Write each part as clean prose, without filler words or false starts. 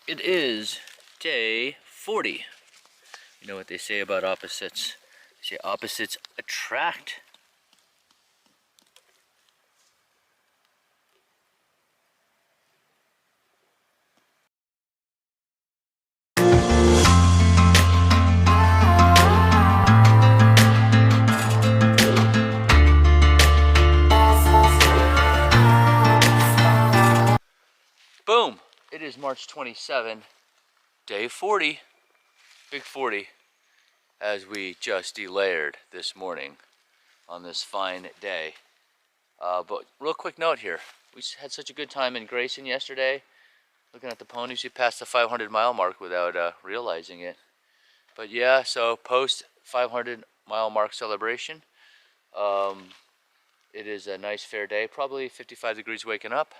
It is day 40. You know what they say about opposites? They say opposites attract. Boom! It is March 27, day 40, big 40, as we just delayered this morning on this fine day. But real quick note here, we had such a good time in Grayson yesterday, looking at the ponies. We passed the 500-mile mark without realizing it. But yeah, so post 500-mile mark celebration. It is a nice fair day, probably 55 degrees waking up.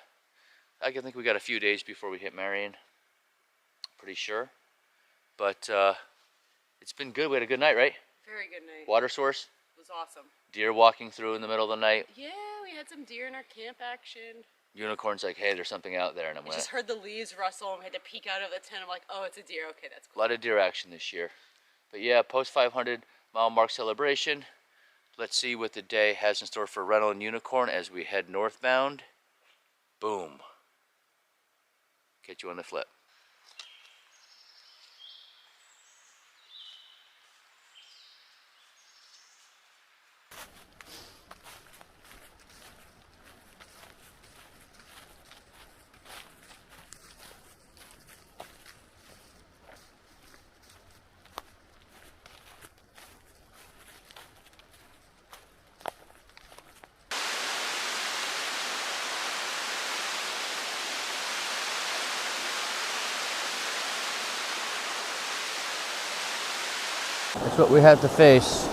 I think we got a few days before we hit Marion, pretty sure. But it's been good. We had a good night, right? Very good night. Water source? It was awesome. Deer walking through in the middle of the night. Yeah, we had some deer in our camp action. Unicorn's like, hey, there's something out there. And I just heard the leaves rustle and we had to peek out of the tent. I'm like, oh, it's a deer. Okay, that's cool. A lot of deer action this year. But yeah, post 500-mile mark celebration. Let's see what the day has in store for Rental and Unicorn as we head northbound. Boom. Catch you on the flip. That's what we have to face.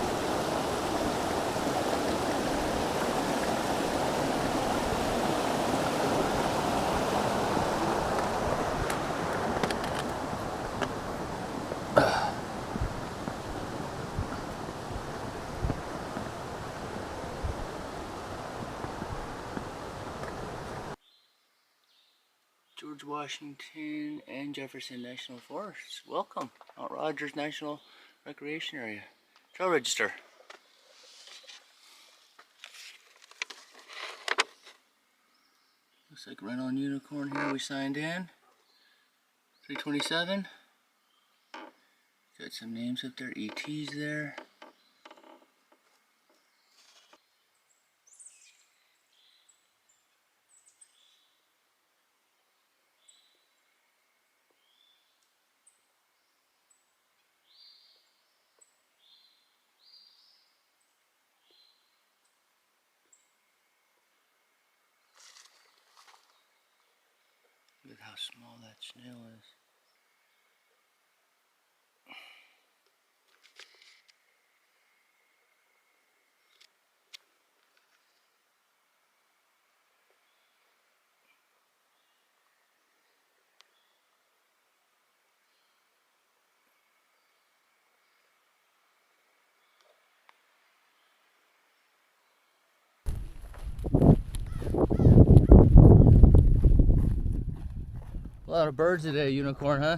George Washington and Jefferson National Forests. Welcome, Mount Rogers National Recreation Area. Trail register. Looks like Rental and Unicorn here. We signed in. 327. Got some names up there. ET's there. Look at how small that snail is. A lot of birds today, Unicorn, huh?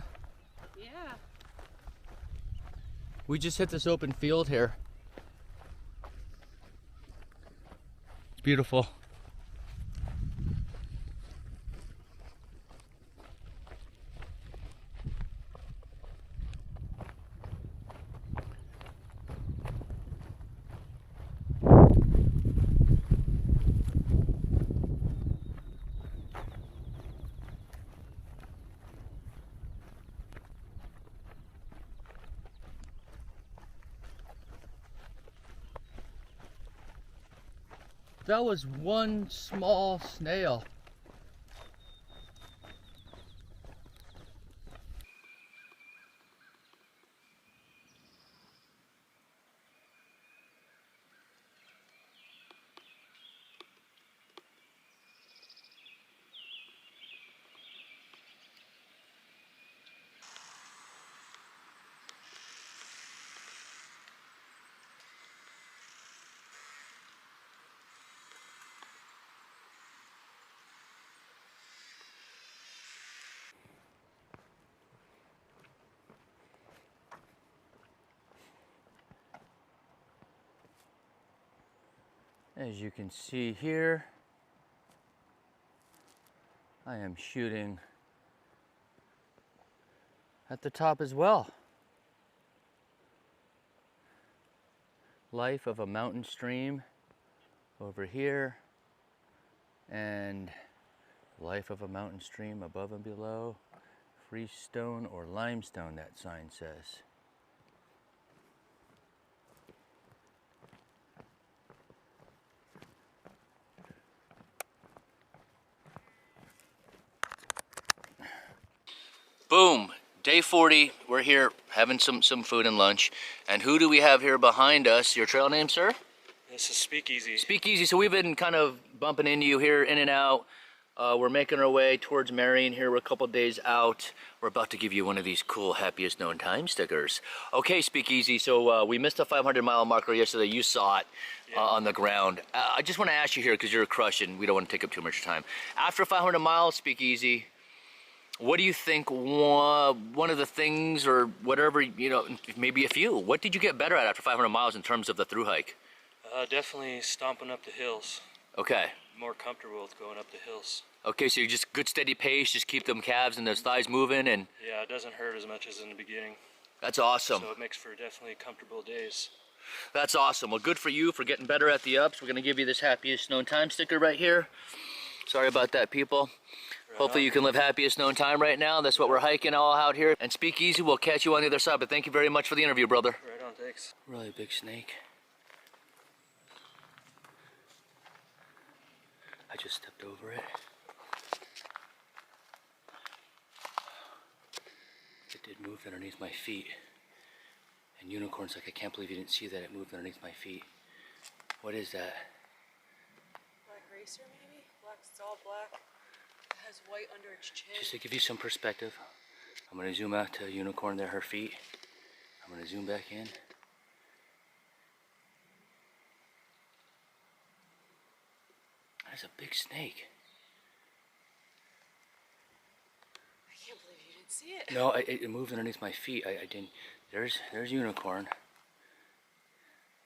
Yeah. We just hit this open field here. It's beautiful. That was one small snail. As you can see here, I am shooting at the top as well. Life of a mountain stream over here, and life of a mountain stream above and below. Freestone or limestone, that sign says. Boom, day 40, we're here having some food and lunch. And who do we have here behind us? Your trail name, sir? This is Speakeasy. Speakeasy, so we've been kind of bumping into you here, in and out. We're making our way towards Marion here. We're a couple days out. We're about to give you one of these cool happiest known time stickers. Okay, Speakeasy, so we missed a 500-mile marker yesterday. You saw it on the ground. I just want to ask you here, because you're crushing, we don't want to take up too much time. After 500 miles, Speakeasy, what do you think one of the things, or whatever, you know, maybe a few, what did you get better at after 500 miles in terms of the thru hike? Definitely stomping up the hills. Okay. More comfortable with going up the hills. Okay, so you just good steady pace, just keep them calves and those thighs moving, and yeah, it doesn't hurt as much as in the beginning. That's awesome. So it makes for definitely comfortable days. That's awesome. Well, good for you for getting better at the ups. We're gonna give you this happiest known time sticker right here. Sorry about that, people. Right. Hopefully you can live happiest known time right now. That's what we're hiking all out here. And Speakeasy, we'll catch you on the other side. But thank you very much for the interview, brother. Right on, thanks. Really big snake. I just stepped over it. It did move underneath my feet. And Unicorn's like, I can't believe you didn't see that. It moved underneath my feet. What is that? Black racer, maybe? It's all black. It has white under its chin. Just to give you some perspective, I'm going to zoom out to Unicorn there, her feet. I'm going to zoom back in. That's a big snake. I can't believe you didn't see it. No, it moved underneath my feet. I didn't. There's Unicorn.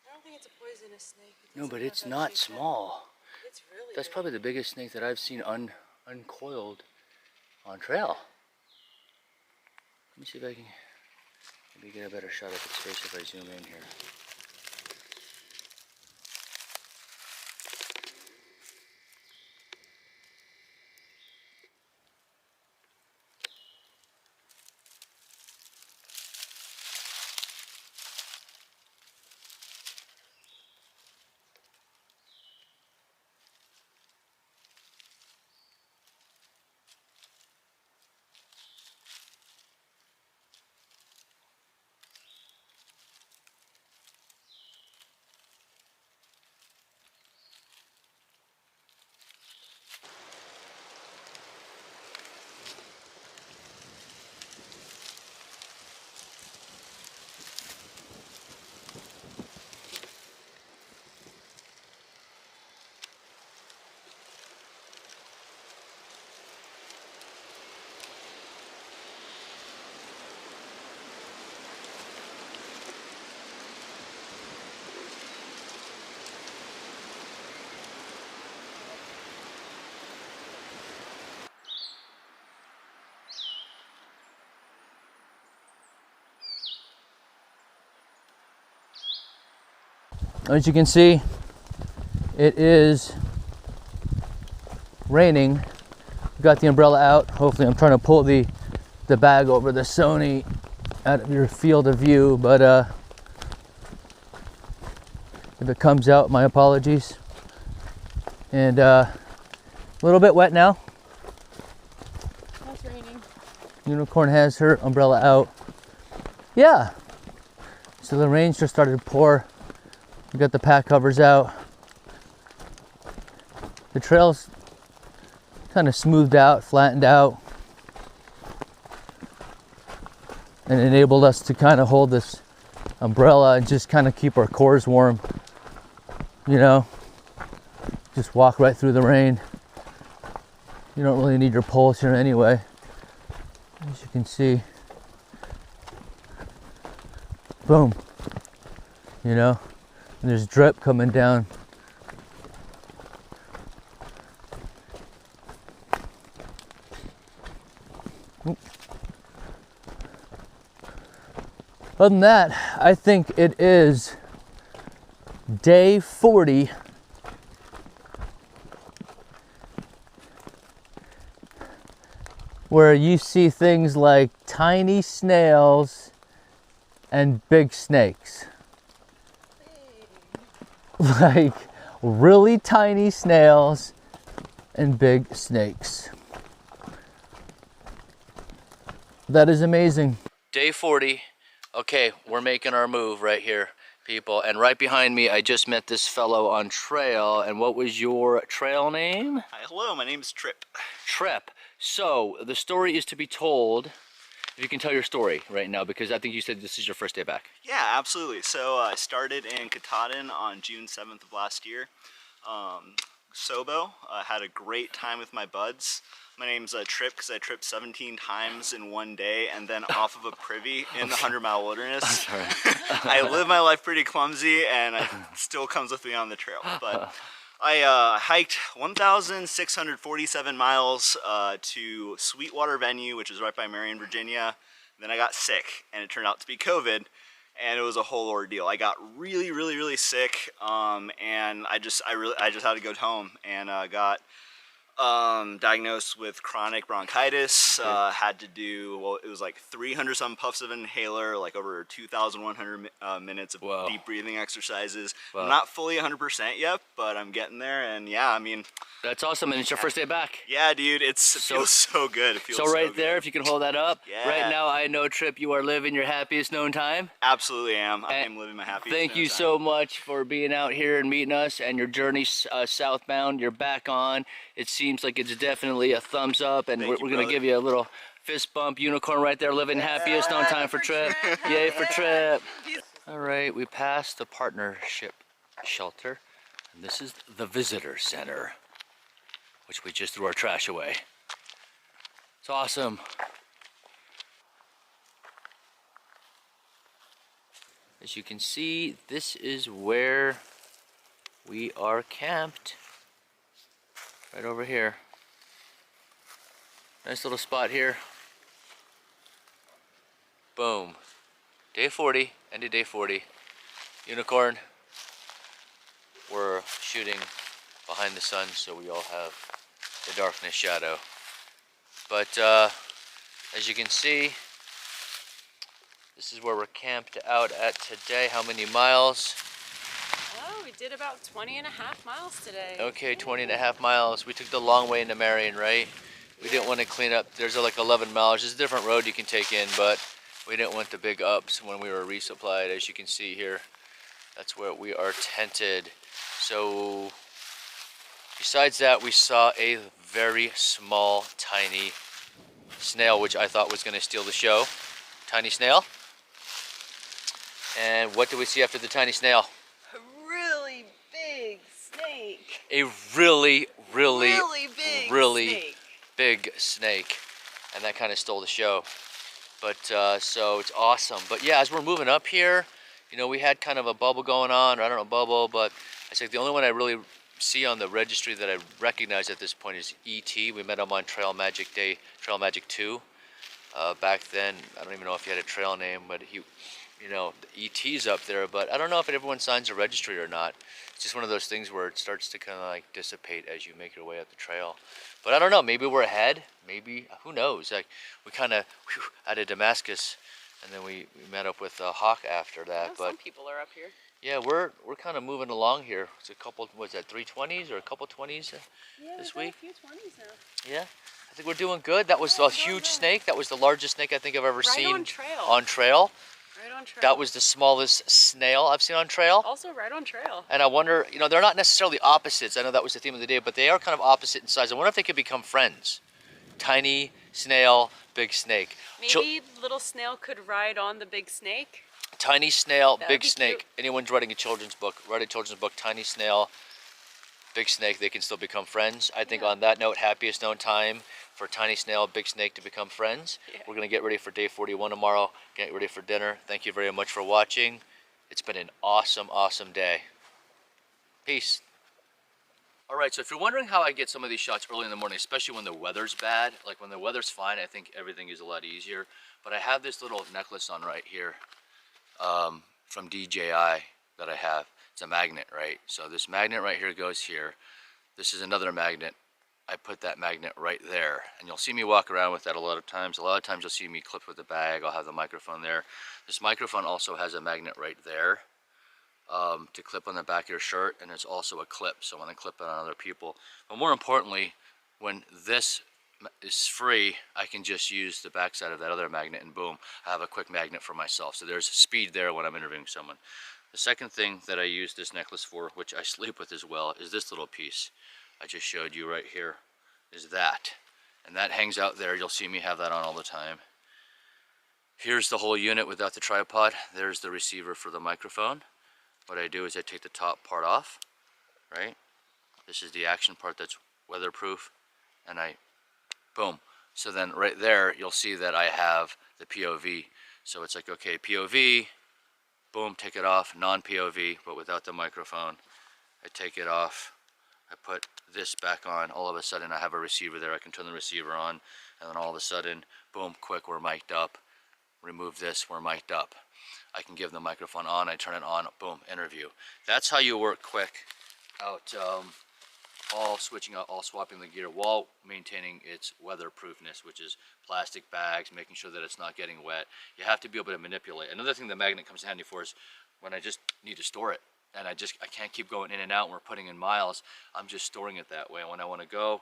I don't think it's a poisonous snake. No, but it's not small. It's really That's big. probably the biggest snake that I've seen uncoiled on trail. Let me see if I can maybe get a better shot of its face if I zoom in here. As you can see, it is raining. We've got the umbrella out. Hopefully I'm trying to pull the bag over the Sony out of your field of view, but if it comes out, my apologies. And a little bit wet now. It's raining. Unicorn has her umbrella out. Yeah. So the rain just started to pour. We got the pack covers out. The trail's kind of smoothed out, flattened out, and enabled us to kind of hold this umbrella and just kind of keep our cores warm. You know, just walk right through the rain. You don't really need your poles here anyway, as you can see. Boom. You know, and there's drip coming down Other than that, I think it is day 40. Where you see things like tiny snails and big snakes. Like really tiny snails and big snakes. That is amazing. Day 40. Okay, we're making our move right here, people. And right behind me, I just met this fellow on trail. And what was your trail name? Hi, hello, my name is Trip. Trip. So the story is to be told. If you can tell your story right now, because I think you said this is your first day back. Yeah, absolutely. So I started in Katahdin on June 7th of last year. Sobo, had a great time with my buds. My name's Trip because I tripped 17 times in one day and then off of a privy in the 100-mile wilderness. I live my life pretty clumsy and it still comes with me on the trail. But I hiked 1,647 miles to Sweetwater Venue, which is right by Marion, Virginia. Then I got sick, and it turned out to be COVID, and it was a whole ordeal. I got really sick, and I just had to go home, and got diagnosed with chronic bronchitis. Had to do, well, it was like 300 some puffs of inhaler, like over 2,100 minutes of deep breathing exercises. I'm not fully 100% yet, but I'm getting there. And yeah, I mean, that's awesome. And it's your first day back. Yeah, dude, it feels so good. It feels so right there, if you can hold that up. Yeah. Right now, I know, Trip, you are living your happiest known time. Absolutely am. I am living my happiest known time. Thank you so much for being out here and meeting us, and your journey southbound. You're back on. It seems like it's definitely a thumbs up, and we're going to give you a little fist bump. Unicorn right there, living happiest known time for Trip. Yay for Trip. All right, we passed the partnership shelter, and this is the visitor center, which we just threw our trash away. It's awesome. As you can see, this is where we are camped. Right over here. Nice little spot here. Boom. Day 40, end of day 40. Unicorn. We're shooting behind the sun, so we all have the darkness shadow. But as you can see, this is where we're camped out at today. How many miles? Oh, we did about 20.5 miles today. Okay, 20.5 miles. We took the long way into Marion, right? We didn't want to clean up. There's like 11 miles. There's a different road you can take in, but we didn't want the big ups when we were resupplied. As you can see here, that's where we are tented. So besides that, we saw a very small, tiny snail, which I thought was going to steal the show. Tiny snail. And what did we see after the tiny snail? A really big snake. A really big big snake. And that kind of stole the show. But so it's awesome. But yeah, as we're moving up here, you know, we had kind of a bubble going on, or I don't know, bubble, but I think the only one I really see on the registry that I recognize at this point is E.T. We met him on Trail Magic Day, Trail Magic 2. Back then, I don't even know if he had a trail name, but he, you know, the ET's up there, but I don't know if everyone signs a registry or not. It's just one of those things where it starts to kind of like dissipate as you make your way up the trail. But I don't know, maybe we're ahead, maybe, who knows? Like, we kind of out of Damascus, and then we met up with Hawk after that. Well, but some people are up here. yeah, we're kind of moving along here. It's a couple, what's that, 320s or a couple 20s this week? Yeah, a few 20s now. Yeah, I think we're doing good. That was a huge snake. That was the largest snake I think I've ever seen on trail. On trail. Right on trail. That was the smallest snail I've seen on trail. Also right on trail. And I wonder, you know, they're not necessarily opposites. I know that was the theme of the day, but they are kind of opposite in size. I wonder if they could become friends. Tiny snail, big snake. Maybe little snail could ride on the big snake. Tiny snail, That'd big be snake. cute. Anyone's writing a children's book, write a children's book, tiny snail, big snake, they can still become friends. I think on that note, happiest known time for tiny snail, big snake to become friends. Yeah. We're going to get ready for day 41 tomorrow, get ready for dinner. Thank you very much for watching. It's been an awesome, awesome day. Peace. All right, so if you're wondering how I get some of these shots early in the morning, especially when the weather's bad, like when the weather's fine, I think everything is a lot easier. But I have this little necklace on right here from DJI that I have. It's a magnet, right? So this magnet right here goes here. This is another magnet. I put that magnet right there, and you'll see me walk around with that a lot of times. A lot of times you'll see me clip with the bag. I'll have the microphone there. This microphone also has a magnet right there to clip on the back of your shirt, and it's also a clip, so when I clip it on other people. But more importantly, when this is free, I can just use the backside of that other magnet, and boom, I have a quick magnet for myself. So there's speed there when I'm interviewing someone. The second thing that I use this necklace for, which I sleep with as well, is this little piece I just showed you right here, is that. And that hangs out there. You'll see me have that on all the time. Here's the whole unit without the tripod. There's the receiver for the microphone. What I do is I take the top part off, right? This is the action part that's weatherproof, and I, boom. So then right there, you'll see that I have the POV. So it's like, okay, POV, boom, take it off, non-POV, but without the microphone. I take it off, I put this back on, all of a sudden I have a receiver there, I can turn the receiver on, and then all of a sudden, boom, quick, we're mic'd up. Remove this, we're mic'd up. I can give the microphone on, I turn it on, boom, interview. That's how you work quick out, all switching out, all swapping the gear while maintaining its weatherproofness, which is plastic bags, making sure that it's not getting wet. You have to be able to manipulate. Another thing the magnet comes handy for is when I just need to store it, and I can't keep going in and out and we're putting in miles, I'm just storing it that way. And when I want to go,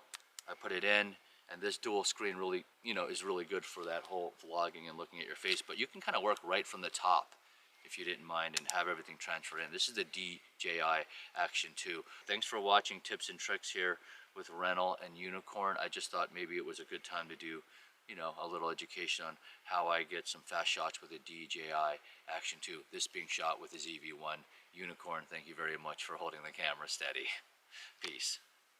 I put it in. And this dual screen really, is really good for that whole vlogging and looking at your face. But you can kind of work right from the top if you didn't mind and have everything transferred in. This is the DJI Action 2. Thanks for watching Tips and Tricks here with Rental and Unicorn. I just thought maybe it was a good time to do, a little education on how I get some fast shots with the DJI Action 2. This being shot with the ZV-1 Unicorn. Thank you very much for holding the camera steady. Peace.